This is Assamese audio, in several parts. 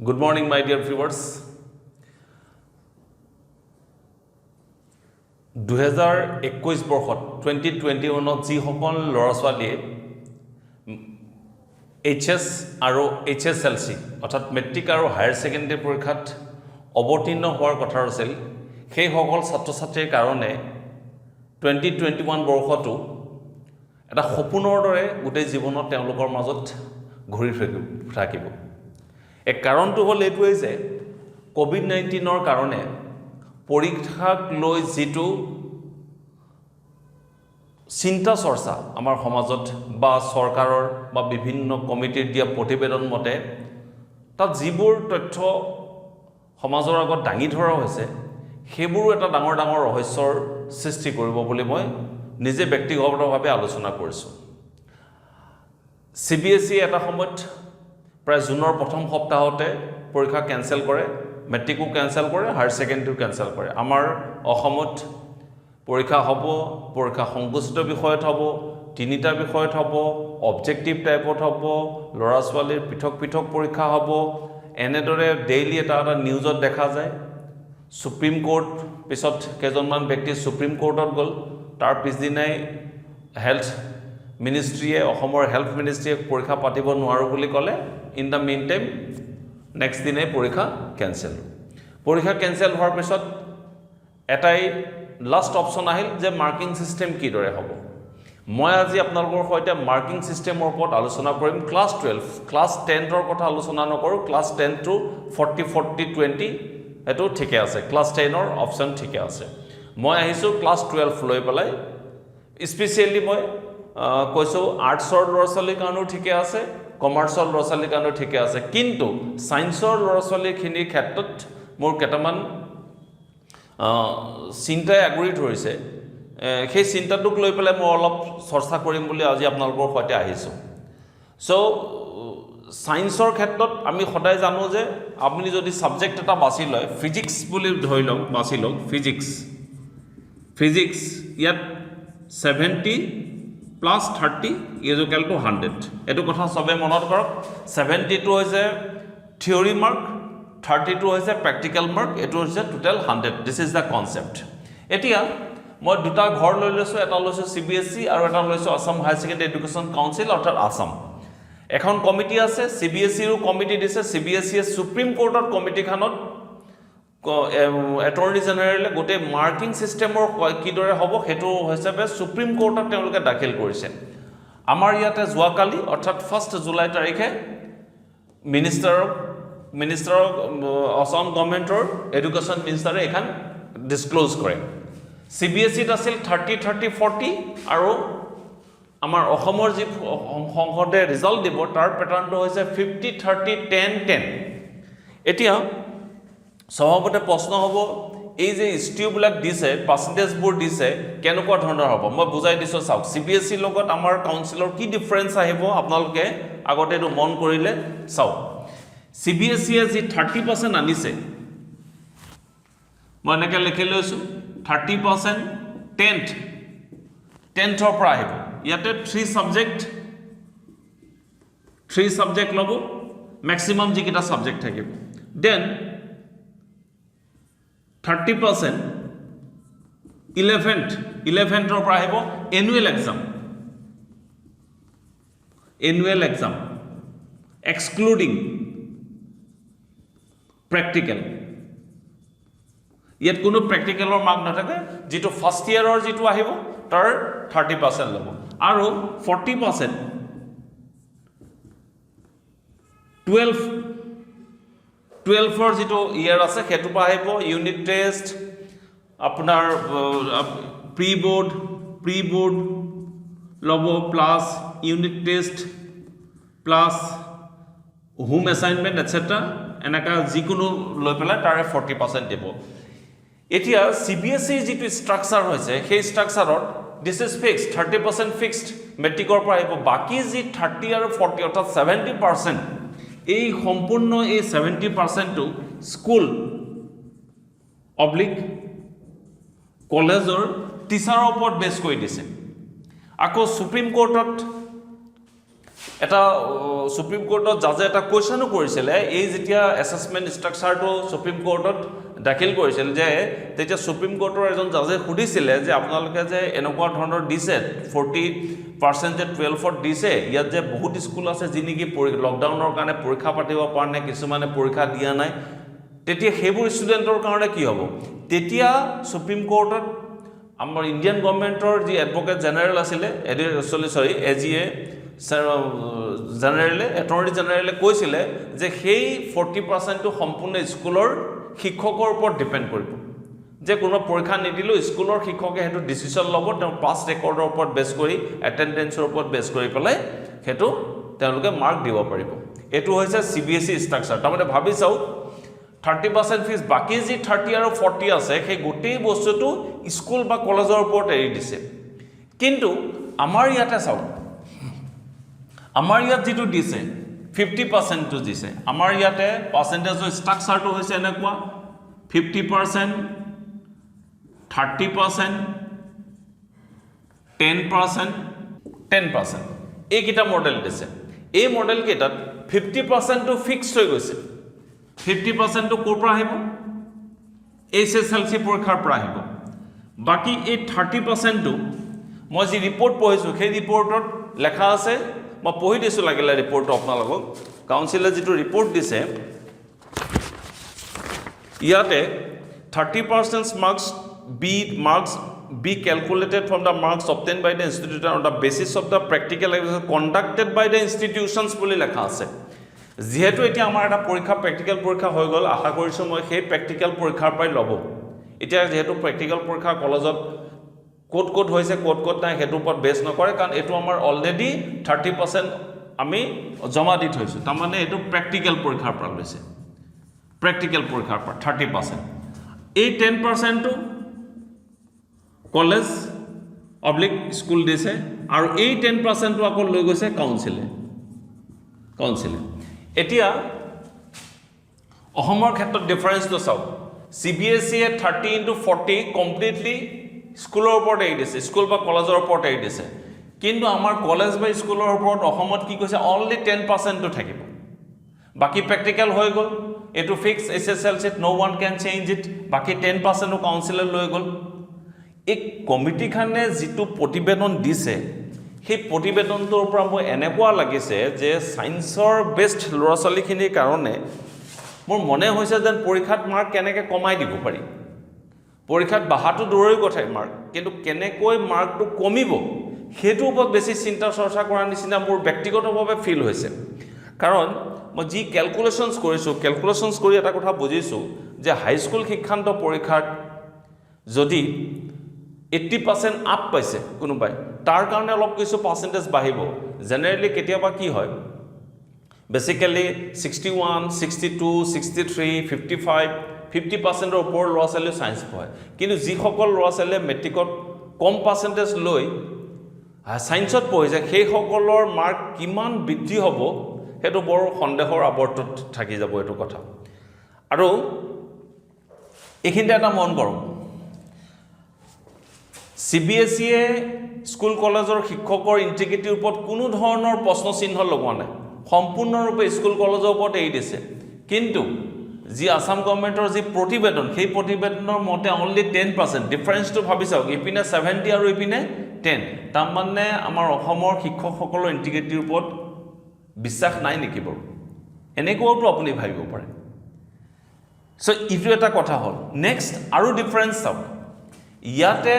Good morning, my dear viewers. 2021 বৰ্ষত 2021ত যিসকল ল'ৰা ছোৱালীয়ে HS আৰু HSLC অৰ্থাৎ মেট্ৰিক আৰু হায়াৰ ছেকেণ্ডাৰী পৰীক্ষাত অৱতীৰ্ণ হোৱাৰ কথা আছিল সেই সকল ছাত্ৰ ছাত্ৰীৰ কাৰণে 2021 বৰ্ষটো এটা সপোনৰ দৰে গোটেই জীৱনত তেওঁলোকৰ মাজত ঘূৰি থাকিব। এক কাৰণটো হ'ল এইটোৱেই যে কোভিড-19ৰ কাৰণে পৰীক্ষাক লৈ যিটো চিন্তা চৰ্চা আমাৰ সমাজত বা চৰকাৰৰ বা বিভিন্ন কমিটিৰ দিয়া প্ৰতিবেদন মতে তাত যিবোৰ তথ্য সমাজৰ আগত দাঙি ধৰা হৈছে সেইবোৰো এটা ডাঙৰ ৰহস্যৰ সৃষ্টি কৰিব বুলি মই নিজে ব্যক্তিগতভাৱে আলোচনা কৰিছোঁ। CBSE এটা সময়ত প্ৰায় জুনৰ প্ৰথম সপ্তাহতে পৰীক্ষা কেনসেল কৰে, মেট্ৰিকো কেনসেল কৰে, হায়াৰ ছেকেণ্ডাৰীও কেনসেল কৰে। আমাৰ অসমত পৰীক্ষা হ'ব, পৰীক্ষা সংকুচিত বিষয়ত হ'ব, তিনিটা বিষয়ত হ'ব, অবজেক্টিভ টাইপত হ'ব, ল'ৰা ছোৱালীৰ পৃথক পৰীক্ষা হ'ব। এনেদৰে ডেইলি এটা নিউজত দেখা যায়। সুপ্ৰিম কোৰ্ট পিছত কেইজনমান ব্যক্তি সুপ্ৰিম কোৰ্টত গ'ল, তাৰ পিছদিনাই হেল্থ মিনিষ্ট্ৰীয়ে অসমৰ হেল্থ মিনিষ্ট্ৰীয়ে পৰীক্ষা পাতিব নোৱাৰো বুলি ক'লে। In the main time next দিনাই পৰীক্ষা কেনসেল হোৱাৰ পিছত এটাই লাষ্ট অপশ্যন আহিল যে মাৰ্কিং ছিষ্টেম কিদৰে হ'ব। মই আজি আপোনালোকৰ সৈতে মাৰ্কিং ছিষ্টেমৰ ওপৰত আলোচনা কৰিম। ক্লাছ 10ৰ কথা আলোচনা নকৰোঁ। ক্লাছ 10 টু 40-40-20 এইটো ঠিকে আছে, ক্লাছ 10ৰ অপশ্যন ঠিকে আছে। মই আহিছোঁ ক্লাছ 12 লৈ পেলাই। স্পেচিয়েলি মই কৈছোঁ আৰ্টছৰ ল'ৰা ছোৱালীৰ কাৰণেও ঠিকে আছে, কমাৰ্চৰ ল'ৰা ছোৱালীৰ কাৰণেও ঠিকে আছে, কিন্তু ছায়েন্সৰ ল'ৰা ছোৱালীখিনিৰ ক্ষেত্ৰত মোৰ কেইটামান চিন্তাই আগুৰি ধৰিছে। সেই চিন্তাটোক লৈ পেলাই মই অলপ চৰ্চা কৰিম বুলি আজি আপোনালোকৰ সৈতে আহিছোঁ। ছায়েন্সৰ ক্ষেত্ৰত আমি সদায় জানো যে আপুনি যদি ছাবজেক্ট এটা বাছি লয়, ফিজিক্স বুলি ধৰি লওক, বাছি লওক ফিজিক্স ইয়াত 70 + 30 = 100। এইটো কথা চবে মনত কৰক। 70টো হৈছে থিয়ৰী মাৰ্ক, 30টো হৈছে প্ৰেক্টিকেল মাৰ্ক, এইটো হৈছে total 100। This is the concept. এতিয়া মই দুটা ঘৰ লৈ লৈছোঁ, এটা লৈছোঁ CBSE আৰু এটা লৈছোঁ Assam higher secondary education council অৰ্থাৎ আছাম। এখন কমিটি আছে, CBSEৰো কমিটি দিছে। CBSEয়ে সুপ্ৰিম কোৰ্টত কমিটিখনত এটৰ্নি জেনেৰেলে গোটেই মাৰ্কিং ছিষ্টেমৰ কিদৰে হ'ব সেইটো হিচাপে সুপ্ৰিম কোৰ্টত তেওঁলোকে দাখিল কৰিছে। আমাৰ ইয়াতে যোৱাকালি অৰ্থাৎ 1 জুলাই তাৰিখে মিনিষ্টাৰক অসম গভৰ্ণমেণ্টৰ এডুকেশ্যন মিনিষ্টাৰে এইখন ডিছক্ল'জ কৰে। CBSEত আছিল 30-30-40 আৰু আমাৰ অসমৰ যি সংসদে ৰিজাল্ট দিব তাৰ পেটাৰ্ণটো হৈছে 50-30-10-10। এতিয়া স্বভাৱতে প্ৰশ্ন হ'ব, এই যে ইনষ্টিটিউটবিলাক দিছে, পাৰ্চেণ্টেজবোৰ দিছে, কেনেকুৱা ধৰণৰ হ'ব? মই বুজাই দিছোঁ, চাওক। CBSEৰ লগত আমাৰ কাউন্সিলৰ কি ডিফাৰেঞ্চ আহিব আপোনালোকে আগতে এইটো মন কৰিলে চাওক। CBSEয়ে যি 30% আনিছে, মই এনেকৈ লিখি লৈছোঁ 30% 10th পৰা আহিব। ইয়াতে 3 ছাবজেক্ট ল'ব, মেক্সিমাম যিকেইটা ছাবজেক্ট থাকিব। দেন 30% 11th পৰা আহিব এনুৱেল এক্সাম এক্সক্লুডিং প্ৰেক্টিকেল। ইয়াত কোনো প্ৰেক্টিকেলৰ মাৰ্ক নাথাকে। যিটো ফাৰ্ষ্ট ইয়াৰৰ যিটো আহিব তাৰ 30% ল'ব আৰু 40% 12ৰ যিটো ইয়াৰ আছে সেইটোৰ পৰা আহিব। ইউনিট টেষ্ট, আপোনাৰ প্ৰি বোৰ্ড ল'ব, plus unit test plus home assignment etcetera, এনেকুৱা যিকোনো লৈ পেলাই তাৰে 40% দিব। এতিয়া CBSEৰ যিটো ষ্ট্ৰাকচাৰ হৈছে সেই ষ্ট্ৰাকচাৰত দিছ ইজ ফিক্সড, 30% ফিক্সড মেট্ৰিকৰ পৰা আহিব। বাকী যি 30 আৰু 40 অৰ্থাৎ 70%, এই সম্পূৰ্ণ এই 70%টো স্কুল অব্লিক কলেজৰ টিচাৰৰ ওপৰত বেছ কৰি দিছে। আকৌ সুপ্ৰিম কোৰ্টত এটা সুপ্ৰিম কোৰ্টত জাজে এটা কুৱেশ্যনো কৰিছিলে এই যেতিয়া এছেছমেণ্ট ষ্ট্ৰাকচাৰটো সুপ্ৰিম কোৰ্টত দাখিল কৰিছিল যে তেতিয়া সুপ্ৰিম কোৰ্টৰ এজন জাজে সুধিছিলে যে আপোনালোকে যে এনেকুৱা ধৰণৰ দিছে 40% যে 12ত দিছে ইয়াত যে বহুত স্কুল আছে যি নেকি লকডাউনৰ কাৰণে পৰীক্ষা পাতিব পৰা নাই কিছুমানে পৰীক্ষা দিয়া নাই তেতিয়া সেইবোৰ ষ্টুডেণ্টৰ কাৰণে কি হ'ব তেতিয়া সুপ্ৰিম কোৰ্টত আমাৰ ইণ্ডিয়ান গভৰ্ণমেণ্টৰ যি এডভোকেট জেনেৰেল আছিলে এজিএ জেনেৰেলে এটৰ্নি জেনেৰেলে কৈছিলে যে সেই 40%টো সম্পূৰ্ণ স্কুলৰ শিক্ষকৰ ওপৰত ডিপেণ্ড কৰিব যে কোনো পৰীক্ষা নিদিলেও স্কুলৰ শিক্ষকে সেইটো ডিচিশ্যন ল'ব তেওঁ পাছ ৰেকৰ্ডৰ ওপৰত বেছ কৰি এটেণ্ডেঞ্চৰ ওপৰত বেছ কৰি পেলাই সেইটো তেওঁলোকে মাৰ্ক দিব পাৰিব এইটো হৈছে CBSE ষ্ট্ৰাকচাৰ তাৰমানে ভাবি চাওক 30% ফিজ বাকি যি 30 আৰু 40 আছে সেই গোটেই বস্তুটো স্কুল বা কলেজৰ ওপৰত এৰি দিছে কিন্তু আমাৰ ইয়াতে চাওক আমাৰ ইয়াত যেটো দিছে 50% টো দিছে আমাৰ ইয়াতে পাৰ্চেন্টেজৰ ষ্ট্ৰাকচাৰটো হৈছে এনেকুৱা 50% 30% 10% 10% এই কিটা মডেল দিছে এই মডেল কেইটাত 50% টো ফিক্সড হৈ গৈছে 50% টো কোৰ পৰা আহিব SSLC পৰীক্ষাৰ পৰা আহিব বাকি এই 30% টো মই যি ৰিপৰ্ট পঢ়িছো সেই ৰিপৰ্টত লেখা আছে মই পঢ়ি দিছো লাগিলে ৰিপৰ্টটো আপোনালোকক কাউন্সিলে যেটো ৰিপৰ্ট দিছে ইয়াতে 30% marks be calculated from the marks obtained by the institution on the basis of the practical exercise conducted by the institutions বুলি লেখা আছে যেহেতু এতিয়া আমাৰ এটা পৰীক্ষা প্ৰ্যাকটিক্যাল পৰীক্ষা হৈ গল আশা কৰিছো মই সেই প্ৰ্যাকটিক্যাল পৰীক্ষাৰ পৰাই লব এতিয়া যেহেতু প্ৰ্যাকটিক্যাল পৰীক্ষা কলেজত কোট হৈছে কোট নাই হেতু ওপৰত বেছ নকৰে কাৰণ এটো আমাৰ অলৰেডি 30% আমি জমা দি থৈছো তাৰ মানে এটো প্ৰ্যাকটিক্যাল পৰীক্ষাৰ পৰা লৈছে প্ৰ্যাকটিক্যাল পৰীক্ষাৰ পৰা 30% এই 10% টো কলেজ অবলিক স্কুল দিছে আৰু এই 10% টো আকৌ লৈ গৈছে কাউন্সিলে এতিয়া অসমৰ ক্ষেত্ৰত ডিফাৰেন্সটো চাওক CBSE 30 into 40 কমপ্লিটলি স্কুলৰ ওপৰত এৰি দিছে স্কুল বা কলেজৰ ওপৰত এৰি দিছে কিন্তু আমাৰ কলেজ বা স্কুলৰ ওপৰত অসমত কি কৈছে অনলি 10% টো থাকিব বাকি প্ৰ্যাকটিক্যাল হৈ গল এটো fix SSLC no one can change it বাকি 10% টো কাউন্সিলে লৈ গল এই কমিটিখনে যেটো প্ৰতিবেদন দিছে সেই প্ৰতিবেদনটোৰ পৰা মই এনেকুৱা লাগিছে যে সায়েন্সৰ বেস্ট ল'ৰা ছোৱালীখিনিৰ কাৰণে মোৰ মনে হৈছে যেন পৰীক্ষাত মাৰ্ক কেনেকৈ কমাই দিব পাৰি পৰীক্ষাত বাহাটো দূৰৈ কথাই মাৰ্ক কিন্তু কেনেকৈ মাৰ্কটো কমিব হেতু ওপৰত বেছি চিন্তা চৰ্চা কৰাৰ নিচিনা মোৰ ব্যক্তিগতভাৱে ফিল হৈছে কাৰণ মই যি ক্যালকুলেশনস কৰিছো ক্যালকুলেশনস কৰি এটা কথা বুজিছো যে হাই স্কুল শিক্ষান্ত পৰীক্ষাত যদি 80% আপ পাইছে কোনোবাই তাৰ কাৰণে অলপ কিছু পাৰ্চেন্টেজ বাঢ়িব জেনাৰেলি কেতিয়াবা কি হয় বেসিক্যালি 61 62 63 55 50% ৰ ওপৰ ল'ৰা ছোৱালী সায়েন্স পঢ়ে কিন্তু যি সকল ল'ৰা ছোৱালীয়ে মেট্ৰিকত কম পাৰ্চেন্টেজ লৈ সায়েন্সত পঢ়িছে সেই সকলৰ মাৰ্ক কিমান বৃদ্ধি হ'ব হেতু বৰ সন্দেহৰ আৱৰ্তত থাকি যাব এটো কথা আৰু এইখিনিতে এটা মন কৰক CBSE স্কুল কলেজৰ শিক্ষকৰ ইন্টিগ্ৰিটিৰ ওপৰত কোনো ধৰণৰ প্ৰশ্ন চিহ্ন লগোৱা নাই সম্পূৰ্ণৰূপে স্কুল কলেজৰ ওপৰত এৰি দিছে কিন্তু যি আসাম গভৰ্ণমেণ্টৰ যি প্ৰতিবেদন সেই প্ৰতিবেদনৰ মতে অনলি 10% ডিফাৰেন্সটো ভাবি চাওক ইপিনে 70 আৰু ইপিনে 10 তাৰ মানে আমাৰ অসমৰ শিক্ষকসকলৰ ইন্টিগ্ৰিটিৰ ওপৰত বিশ্বাস নাই নেকি বাৰু এনেকুৱাটো আপুনি ভাবিব পাৰে সো ইটো এটা কথা হ'ল নেক্সট আৰু ডিফাৰেন্স চাওক ইয়াতে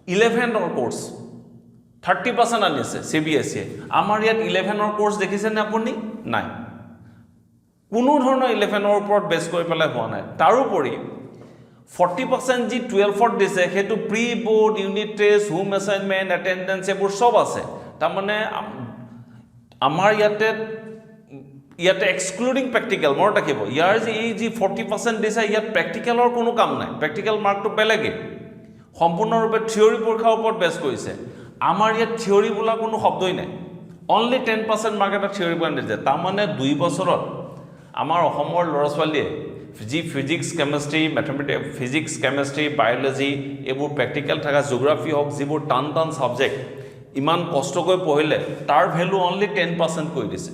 11 কোৰ্স 30% আনিছে CBSE আমাৰ ইয়াত 11 কোৰ্স দেখিছে নে আপুনি নাই কোনো ধৰণৰ 11 ওপৰত বেছ কৰি পেলাই হোৱা নাই তাৰোপৰি 40% যি 12ত দিছে হেতু pre board unit test home assignment attendance এবোৰ সব আছে তাৰ মানে আমাৰ ইয়াতে এক্সক্লুডিং প্ৰ্যাকটিক্যাল মোৰ থাকিব ইয়াৰ যি 40% দিছে ইয়াত প্ৰ্যাকটিক্যালৰ কোনো কাম নাই প্ৰ্যাকটিক্যাল মাৰ্কটো বেলেগে সম্পূৰ্ণৰূপে থিওৰি পৰীক্ষাৰ ওপৰত বেছ কৰিছে আমাৰ ইয়াত থিওৰি বোলা কোনো শব্দই নাই অনলি 10% মাৰ্ক এটা থিওৰি পইণ্ট দিছে তাৰ মানে 2 বছৰত আমাৰ অসমৰ ল'ৰা ছোৱালীয়ে physics chemistry mathematics physics chemistry biology এইবোৰ প্ৰ্যাকটিক্যাল থাকা জিওগ্ৰাফি হওক যিবোৰ টান সাবজেক্ট ইমান কষ্টকৈ পঢ়িলে তাৰ ভ্যালু অনলি 10% কৰি দিছে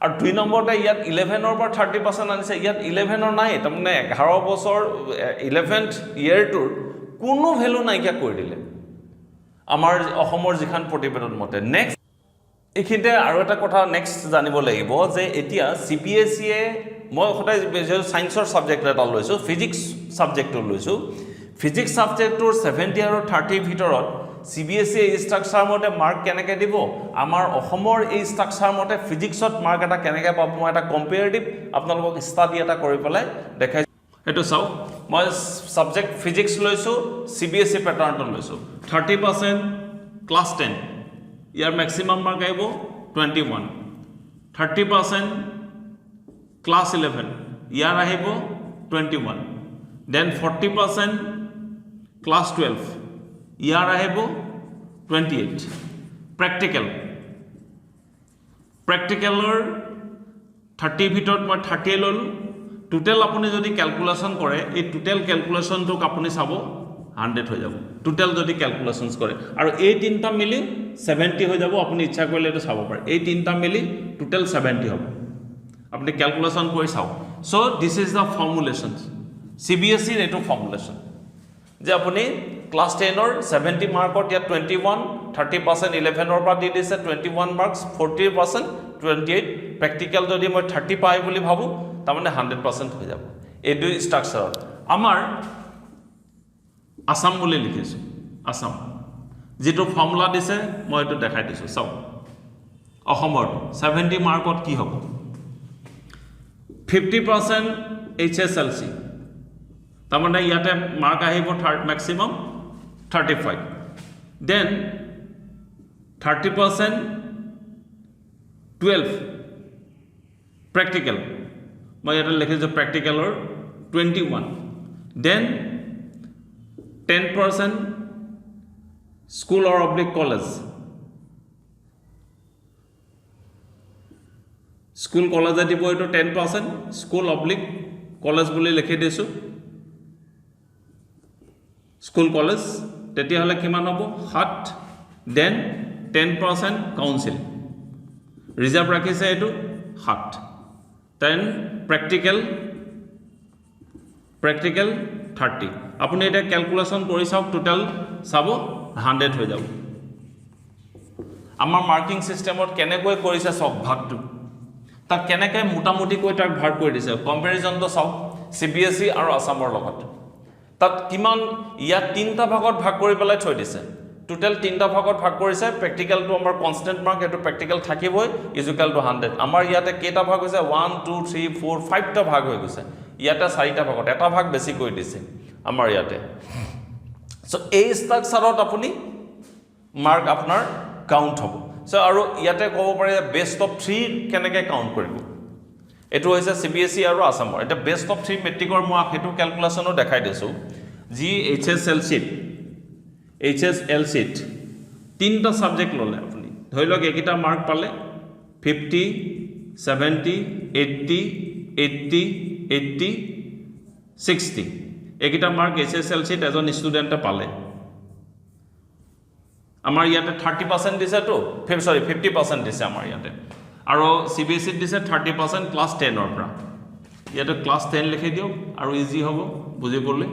আৰু 2 নম্বৰতে ইয়াত 11 পৰা 30% আনিছে ইয়াত 11 নাই তাৰমানে 11 বছৰ 11th ইয়াৰটোৰ কোনো ভ্যালু নাইকিয়া কৰি দিলে আমাৰ অসমৰ যিখান প্ৰতিবেদন মতে নেক্সট এইখিনিতে আৰু এটা কথা নেক্সট জানিব লাগিব যে এতিয়া CBSE এ মই সদায় সায়েন্সৰ সাবজেক্ট এটা লৈছো ফিজিক্স সাবজেক্টটো লৈছো ফিজিক্স সাবজেক্টটোৰ 70 আৰু 30 ভিতৰত CBSE এই ষ্ট্ৰাকচাৰ মতে মাৰ্ক কেনেকৈ দিব আমাৰ অসমৰ এই ষ্ট্ৰাকচাৰ মতে ফিজিক্সত মাৰ্ক এটা কেনেকৈ পাব মই এটা কম্পেয়াৰেটিভ আপোনালোকক ষ্টাডি এটা কৰি পেলাই দেখাই এটো চাও মই সাবজেক্ট ফিজিক্স লৈছো CBSE প্যাটাৰ্ণটো লৈছো 30% ক্লাস 10 ইয়াৰ ম্যাক্সিমাম মাৰ্ক আহিব 21 30% ক্লাস 11 ইয়াৰ আহিব 21 then 40% class 12 ইয়াৰ আহিব 28 প্ৰ্যাকটিক্যালৰ 30 ভিতৰত মই 30 ললো টোটাল আপুনি যদি ক্যালকুলেশন কৰে এই টোটাল ক্যালকুলেশনটোক আপুনি চাব 100 হৈ যাব টোটাল যদি ক্যালকুলেশনস কৰে আৰু এই তিনটা মিলি 70 হৈ যাব আপুনি ইচ্ছা কৰিলে এটা চাব পাৰে এই তিনটা মিলি টোটাল 70 হ'ব আপুনি ক্যালকুলেশন কৰি চাও so this is the formulations CBSE ৰ এটো ফৰ্মুলেশন যে আপুনি ক্লাস 10 ৰ 70 মাৰ্কত ইয়াত 21 30% 11 ৰ পৰা দি দিছে 21 মাৰ্কস 40% 28 প্ৰ্যাকটিক্যাল যদি মই 30 পাই বুলি ভাবো তাৰমানে 100% হৈ যাব এই দুই ষ্ট্ৰাকচাৰত আমাৰ আসাম বুলি লিখিছো আসাম যেটো ফৰ্মুলা দিছে মই এটো দেখাই দিছো চাও অসমৰ 70 মাৰ্কত কি হ'ব 50% HSLC তাৰমানে ইয়াতে মাৰ্ক আহিব ম্যাক্সিমাম 35 then 30% 12 practical মই ইয়াতে লিখিছো প্ৰ্যাকটিক্যালৰ 21 then 10% school or oblique college school কলেজে দিব এটো 10% স্কুল oblique কলেজ বুলি লিখি দিছো স্কুল কলেজ তেতিয়া হলে কিমান হ'ব 7 then 10% কাউন্সিল ৰিজাৰ্ভ ৰাখিছে এটো 7 then practical 30 আপুনি এটা ক্যালকুলেশন কৰি চাওক টোটাল চাব 100 হৈ যাব আমাৰ মাৰ্কিং সিস্টেমত কেনেকৈ কৰিছে সব ভাগটো তাক কেনেকৈ মোটামুটি কৈ তাক ভাগ কৰি দিছে কম্পেৰিজনটো চাওক CBSE আৰু আসামৰ লগত তাত কিমান ইয়াত তিনটা ভাগত ভাগ কৰি পেলাই থৈ দিছে টোটাল তিনটা ভাগত ভাগ কৰিছে প্ৰ্যাকটিক্যালটো আমাৰ কনস্ট্যান্ট মাৰ্ক এটো প্ৰ্যাকটিক্যাল থাকিবই ইকুয়াল টু 100 আমাৰ ইয়াতে কেটা ভাগ হৈছে 1 2 3 4 5টা ভাগ হৈ গৈছে ইয়াতে 4টা ভাগত এটা ভাগ বেছি কৰি দিছে আমাৰ ইয়াতে সো এই ষ্ট্ৰাকচাৰত আপুনি মাৰ্ক আপোনাৰ কাউন্ট হ'ব সো আৰু ইয়াতে ক'ব পাৰে বেস্ট অফ 3 কেনেকৈ কাউন্ট কৰিব এটো হৈছে CBSE আৰু আসামৰ এটা বেস্ট অফ 3 মেট্ৰিকৰ মই হেতু ক্যালকুলেশনো দেখাই দিছো জি HSLC তিনটা সাবজেক্ট ললে আপুনি ধৰি লওক একিটা মাৰ্ক পালে 50 70 80 80 80 60 একিটা মাৰ্ক HSLC এজন ষ্টুডেন্টে পালে আমাৰ ইয়াতে 30% দিছে তো 50% দিছে আমাৰ ইয়াতে আৰু CBSE দিছে 30% ক্লাস 10 ৰ পৰা ইয়াতে ক্লাস 10 লিখি দিও আৰু ইজি হ'ব বুজি পৰলে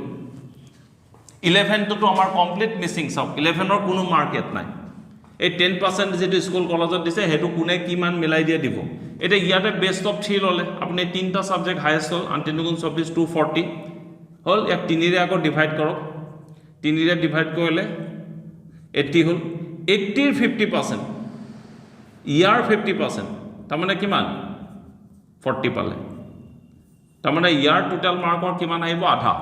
11 তো আমাৰ কমপ্লিট মিসিং সব 11 ৰ কোনো মাৰ্ক ইয়াত নাই এই 10% যেটো স্কুল কলেজত দিছে হেতু কোনে কিমান মিলাই দিয়া দিব এটা ইয়াতে বেস্ট অফ 3 ললে আপুনি তিনটা সাবজেক্ট হাইয়েস্ট হল 8 × 24 240 হল এক 3 ৰে আকৌ ডিভাইড কৰক 3 ৰে ডিভাইড কৰিলে 80 হল 80 ৰ 50% ইয়াৰ 50% তাৰমানে কিমান 40 পালে তাৰমানে ইয়াৰ টোটাল মাৰ্কৰ কিমান আহিব আধা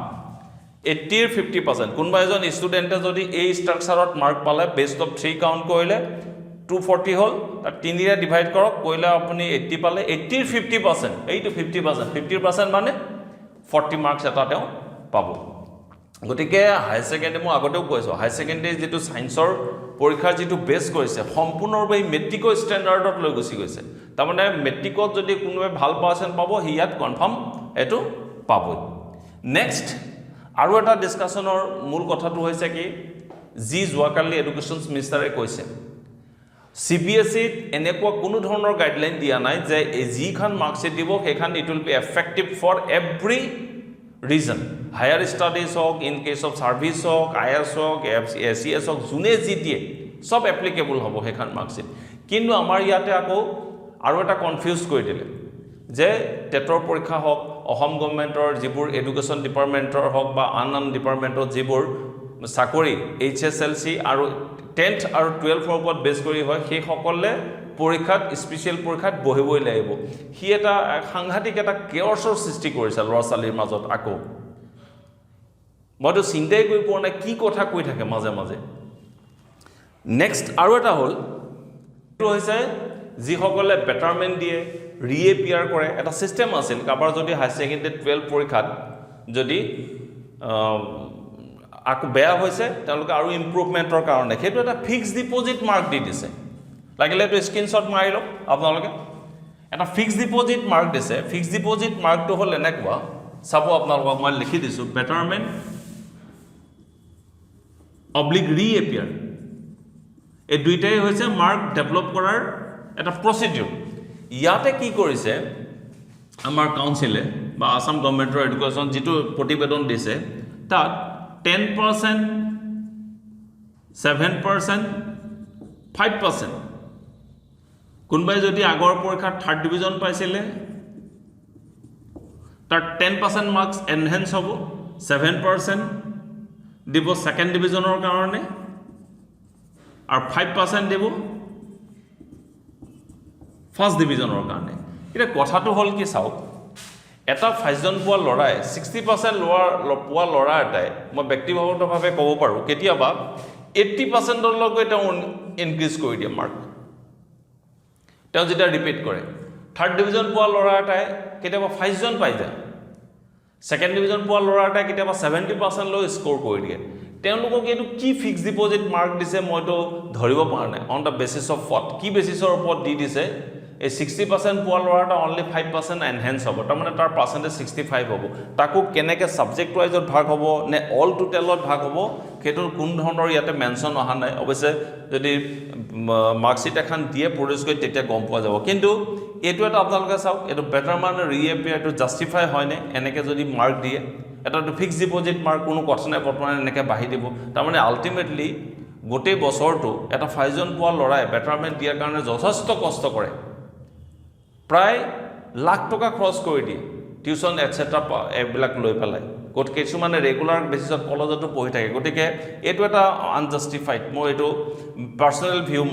80 ৰ 50% কোনবা এজন ষ্টুডেন্টে যদি এই ষ্ট্ৰাকচাৰত মাৰ্ক পালে বেস্ট অফ 3 কাউন্ট কৰিলে 240 হল তাৰ 3 ৰে ডিভাইড কৰক কৰিলে আপুনি 80 পালে 80 ৰ 50% এইটো 50% মানে 40 মাৰ্কস এটা তেওঁ পাব গতিকে হাই সেকেন্ডাৰী মই আগতেও কৈছো হাই সেকেন্ডাৰী যেটো সায়েন্সৰ পৰীক্ষাৰ যেটো বেস কৰিছে সম্পূৰ্ণৰভাৱে মেট্ৰিকৰ ষ্টেণ্ডাৰ্ডত লৈ গুছি গৈছে তাৰমানে মেট্ৰিকত যদি কোনোৱে ভাল পাৰ্সেন্ট পাব হিয়াত কনফাৰ্ম এটো পাবই নেক্সট আৰু এটা ডিসকাশনৰ মূল কথাটো হৈছে কি যি যোৱাকালি এডুকেশ্যন মিনিষ্টাৰে কৈছে CBSE এনেকুৱা কোনো ধৰণৰ গাইডলাইন দিয়া নাই যে যিখন মাৰ্কশ্বিট দিব সেইখন it will be effective for every reason higher studies হওক ইন কেছ অফ ছাৰ্ভিচ হওক IAS হওক SES হওক যোনে যি দিয়ে সব এপ্লিকেবল হ'ব সেইখন মাৰ্কশ্বিট কিন্তু আমাৰ ইয়াতে আকৌ আৰু এটা কনফিউজ কৰি দিলে যে টেটৰ পৰীক্ষা হওক অসম গভৰ্ণমেণ্টৰ যিবোৰ এডুকেশ্যন ডিপাৰ্টমেণ্টৰ হওক বা আন ডিপাৰ্টমেণ্টত যিবোৰ চাকৰি HSLC আৰু 10th আৰু 12th ওপৰত বেছ কৰি হয় সেইসকলে পৰীক্ষাত স্পেচিয়েল পৰীক্ষাত বহিবই লাগিব সি এটা সাংঘাতিক এটা কেয়ছৰ সৃষ্টি কৰিছে ল'ৰা ছোৱালীৰ মাজত আকৌ মইতো চিন্তাই কৰি পোৱা নাই কি কথা কৈ থাকে মাজে মাজে নেক্সট আৰু এটা হ'ল এইটো হৈছে যিসকলে বেটাৰমেণ্ট দিয়ে ৰিএপিয়াৰ কৰে এটা চিষ্টেম আছিল কাৰোবাৰ যদি হাই ছেকেণ্ডেৰী 12 পৰীক্ষাত যদি আকৌ বেয়া হৈছে তেওঁলোকে আৰু ইম্প্ৰুভমেণ্টৰ কাৰণে সেইটো এটা ফিক্স ডিপজিট মাৰ্ক দি দিছে লাগিলে এইটো স্ক্ৰীনশ্বট মাৰি লওক আপোনালোকে এটা ফিক্স ডিপজিট মাৰ্ক দিছে ফিক্স ডিপজিট মাৰ্কটো হ'ল এনেকুৱা চাব আপোনালোকক মই লিখি দিছোঁ বেটাৰমেণ্ট অব্লিক ৰিএপিয়াৰ এই দুইটাই হৈছে মাৰ্ক ডেভেলপ কৰাৰ এটা প্ৰচিডিউৰ ইয়াতে কি কৰিছে আমাৰ কাউন্সিলে বা আসাম গভৰ্ণমেণ্টৰ এডুকেশ্যন যিটো প্ৰতিবেদন দিছে তাত 10%, 7%, 5%. কোনবাই যদি আগৰ পৰীক্ষাত 3rd ডিভিজন পাইছিলে তাৰ 10% মাৰ্কস এনহেন্স হ'ব 7% দিব 2nd ডিভিজনৰ কাৰণে আৰু 5% দিব 1st ডিভিজনৰ কাৰণে এটা কথাটো হ'ল কি চাওক এটা 5 জন পোৱা লৰাই 60% পোৱা লৰা এটাই মই ব্যক্তিগতভাৱে ক'ব পাৰোঁ কেতিয়াবা 80% লৈকে এটা ইনক্ৰিজ কৰি দিয়ে মাৰ্ক তেওঁ যেটা ৰিপিট কৰে 3rd ডিভিজন পোৱা লৰা এটাই কেতিয়াবা 5 জন পাই যায় 2nd ডিভিজন পোৱা লৰা এটাই কেতিয়াবা 70% লৈ স্কোৰ কৰি দিয়ে তেওঁলোকক এইটো কি ফিক্স ডিপজিট মাৰ্ক দিছে মইতো ধৰিব পৰা নাই on the basis of what কি বেচিছৰ ওপৰত দি দিছে এই 60% পোৱা লৰাটা অনলি 5% এনহেন্স হ'ব তাৰ মানে তাৰ পাৰ্সেন্টেজ 65 হ'ব তাকো কেনেকে সাবজেক্ট ওয়াইজত ভাগ হ'ব নে অল টোটালত ভাগ হ'ব সেইটো কোন ধৰণৰ ইয়াতে মেনশন অহা নাই অৱশ্যে যদি মাৰ্কশিট এখন দিয়ে প্ৰডিউস কৰি তেতিয়া গম পোৱা যাব কিন্তু এটো এটা আপোনালোকে চাওক এটো বেটাৰ মানে ৰিএপিয়াৰ টু জাস্টিফাই হয় নে এনেকে যদি মাৰ্ক দিয়ে এটা ফিক্স ডিপজিট মাৰ্ক কোনো কথা নাই বৰ্তমান এনেকে বাহি দিব তাৰ মানে আলটিমেটলি গোটেই বছৰটো এটা 5 জন পোৱা লৰাই বেটাৰমেন্ট দিয়াৰ কাৰণে যথেষ্ট কষ্ট কৰে প্ৰায় লাখ টকা খৰচ কৰি দিয়ে টিউশন এটসেট্ৰা এইবিলাক লৈ পেলাই কোট কিছুমানে ৰেগুলাৰ বেচিছত কলেজতো পঢ়ি থাকে গতিকে এটো এটা আনজাস্টিফাইড মই এটো পাৰ্সোনাল ভিউ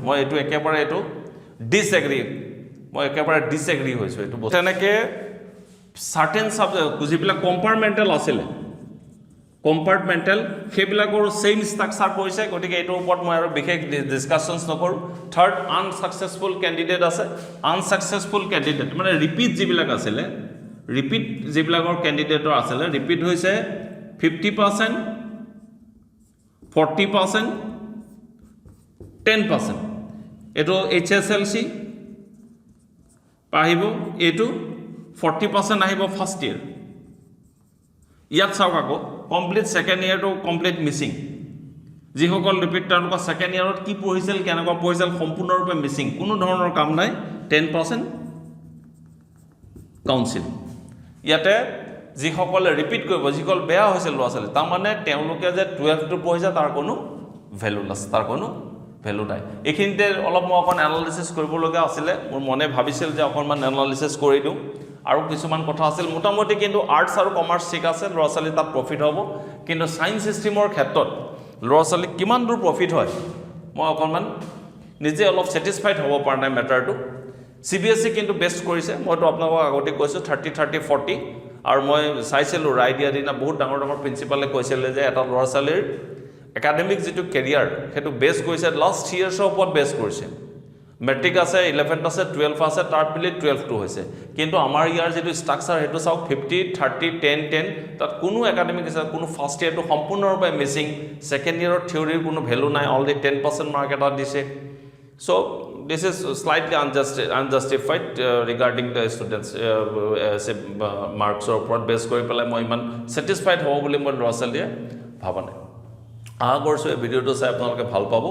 মই এটো একেবাৰে এটো ডিসএগ্ৰি মই একেবাৰে ডিসএগ্ৰি হৈছো এটো তেনেকে সাৰ্টেন সাবজেক্ট যিবিলাক কম্পাৰ্টমেন্টাল আছিল কম্পাৰ্টমেন্টাল সেইবিলাকৰ সেম ষ্ট্ৰাকচাৰ কৰিছে গতিকে এটোৰ ওপৰত মই আৰু বিশেষ ডিসকাশনছ নকৰো থাৰ্ড আনসাকসেসফুল ক্যান্ডিডেট আছে আনসাকসেসফুল ক্যান্ডিডেট মানে ৰিপিট যিবিলাক আছিল ৰিপিট যিবিলাকৰ ক্যান্ডিডেটৰ আছিল ৰিপিট হৈছে 50% 40% 10% এটো HSLC পাহিব এটো 40% আহিব ফার্স্ট ইয়ার ইয়াত চাওক আকৌ কমপ্লিট সেকেন্ড ইয়ার তো কমপ্লিট মিসিং যিসকল ৰিপিট তেওঁলোকৰ সেকেন্ড ইয়াৰত কি পঢ়িছিল কেনেকুৱা পঢ়িছিল সম্পূৰ্ণৰূপে মিসিং কোনো ধৰণৰ কাম নাই 10% কাউন্সিল ইয়াতে যিসকলে ৰিপিট কৰিব যিসকল বেয়া হৈছিল ল'ৰা-ছোৱালী তাৰ মানে তেওঁলোকে যে 12 টো পঢ়িছে তাৰ কোনো ভ্যালুলেছ তাৰ কোনো ভ্যালু নাই এইখিনিতে অলপ মই অকন এনালাইসিস কৰিব লগা আছিল মোৰ মনে ভাবিছিল যে অকনমান এনালাইসিস কৰি দিও আৰু কিছুমান কথা আছিল মোটামুটি কিন্তু আৰ্টস আৰু কমাৰ্চ ঠিক আছে ল'ৰা-ছোৱালী তাত প্ৰফিট হ'ব কিন্তু সায়েন্স সিস্টেমৰ ক্ষেত্ৰত ল'ৰা-ছোৱালী কিমান দূৰ প্ৰফিট হয় মই অকনমান নিজে অলপ স্যাটিসফাইড হ'ব পৰা নাই মেটাৰটো CBSE কিন্তু বেস্ট কৰিছে মইতো আপোনালোকক আগতে কৈছো 30 40 আৰু মই চাইছিলো ৰায় দিয়া দিনা বহুত ডাঙৰ ডাঙৰ প্ৰিন্সিপালে কৈছিল যে এটা ল'ৰা-ছোৱালীৰ একাডেমিক যেটো কেৰিয়াৰ হেতু বেস কৰিছে লাষ্ট ইয়াৰ্ছৰ ওপৰত বেস কৰিছে মেট্ৰিক আছে 11th আছে 12 আছে তাৰ পিলে 12 টো হৈছে কিন্তু আমাৰ ইয়াৰ যেটো ষ্ট্ৰাকচাৰ হেতু চাওক 50 30 10 10 তাত কোনো একাডেমিক আছে কোনো ফাৰ্স্ট ইয়াৰ টো সম্পূৰ্ণৰূপে মিসিং সেকেন্ড ইয়াৰৰ থিওৰিৰ কোনো ভ্যালু নাই অনলি 10% মাৰ্ক এটা দিছে so this is slightly unjustified regarding the students marks or ওপৰত বেস কৰি পেলাই মই ইমান satisfied হ'ব বুলি মই ল'ৰা-ছোৱালীয়ে ভাবা নাই আশা কৰিছোঁ এই ভিডিঅ'টো চাই আপোনালোকে ভাল পাব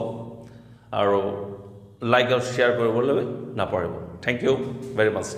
আৰু লাইক আৰু শ্বেয়াৰ কৰিবলৈ নাপাহৰিব। Thank you very much.